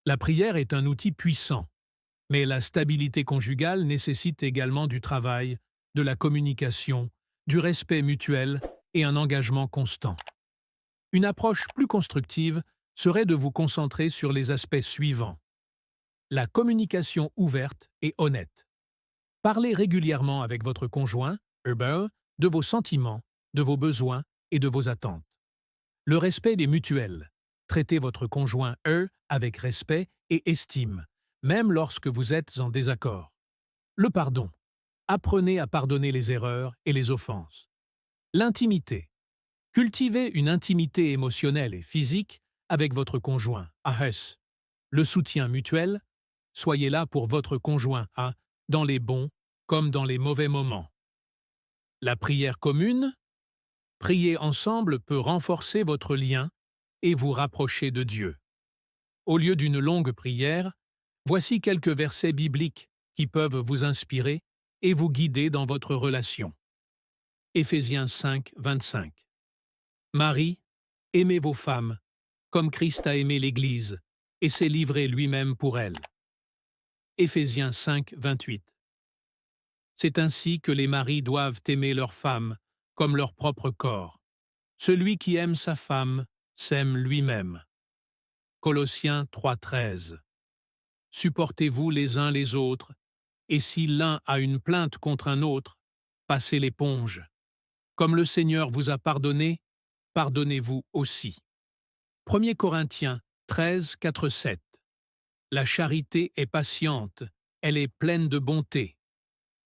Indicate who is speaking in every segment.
Speaker 1: La prière est un outil puissant, mais la stabilité conjugale nécessite également du travail, de la communication, du respect mutuel et un engagement constant. Une approche plus constructive serait de vous concentrer sur les aspects suivants. La communication ouverte et honnête. Parlez régulièrement avec votre conjoint, Uber, de vos sentiments, de vos besoins et de vos attentes. Le respect des mutuelles. Traitez votre conjoint avec respect et estime, même lorsque vous êtes en désaccord. Le pardon. Apprenez à pardonner les erreurs et les offenses. L'intimité. Cultivez une intimité émotionnelle et physique avec votre conjoint, AS. Le soutien mutuel. Soyez là pour votre conjoint, dans les bons comme dans les mauvais moments. La prière commune. Prier ensemble peut renforcer votre lien et vous rapprocher de Dieu. Au lieu d'une longue prière, voici quelques versets bibliques qui peuvent vous inspirer et vous guider dans votre relation. Éphésiens 5, 25. Marie, aimez vos femmes, comme Christ a aimé l'Église, et s'est livré lui-même pour elle. Éphésiens 5, 28. C'est ainsi que les maris doivent aimer leurs femmes, comme leur propre corps. Celui qui aime sa femme s'aime lui-même. Colossiens 3, 13. Supportez-vous les uns les autres, et si l'un a une plainte contre un autre, passez l'éponge. Comme le Seigneur vous a pardonné, pardonnez-vous aussi. 1 Corinthiens 13, 4, 7. La charité est patiente, elle est pleine de bonté.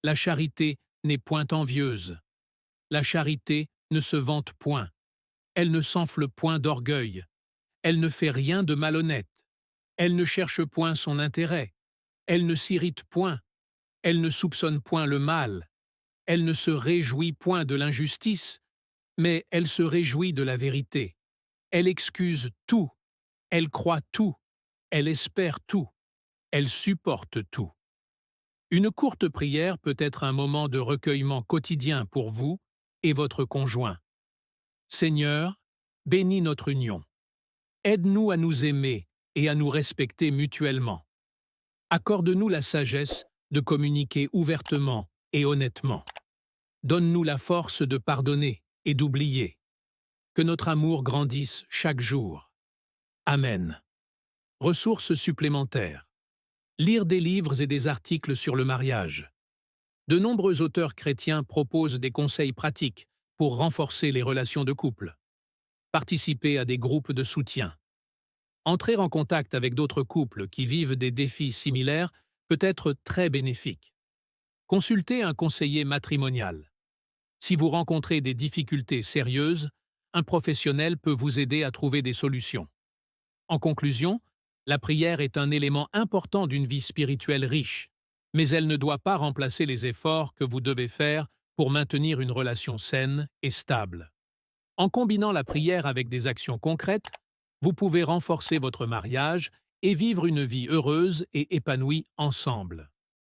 Speaker 1: La charité n'est point envieuse. La charité ne se vante point. Elle ne s'enfle point d'orgueil. Elle ne fait rien de malhonnête. Elle ne cherche point son intérêt. Elle ne s'irrite point. Elle ne soupçonne point le mal. Elle ne se réjouit point de l'injustice, mais elle se réjouit de la vérité. Elle excuse tout. Elle croit tout. Elle espère tout. Elle supporte tout. Une courte prière peut être un moment de recueillement quotidien pour vous et votre conjoint. Seigneur, bénis notre union. Aide-nous à nous aimer et à nous respecter mutuellement. Accorde-nous la sagesse de communiquer ouvertement et honnêtement. Donne-nous la force de pardonner et d'oublier. Que notre amour grandisse chaque jour. Amen. Ressources supplémentaires. Lire des livres et des articles sur le mariage. De nombreux auteurs chrétiens proposent des conseils pratiques pour renforcer les relations de couple. Participer à des groupes de soutien. Entrer en contact avec d'autres couples qui vivent des défis similaires peut être très bénéfique. Consultez un conseiller matrimonial. Si vous rencontrez des difficultés sérieuses, un professionnel peut vous aider à trouver des solutions. En conclusion, la prière est un élément important d'une vie spirituelle riche, mais elle ne doit pas remplacer les efforts que vous devez faire pour maintenir une relation saine et stable. En combinant la prière avec des actions concrètes, vous pouvez renforcer votre mariage et vivre une vie heureuse et épanouie ensemble.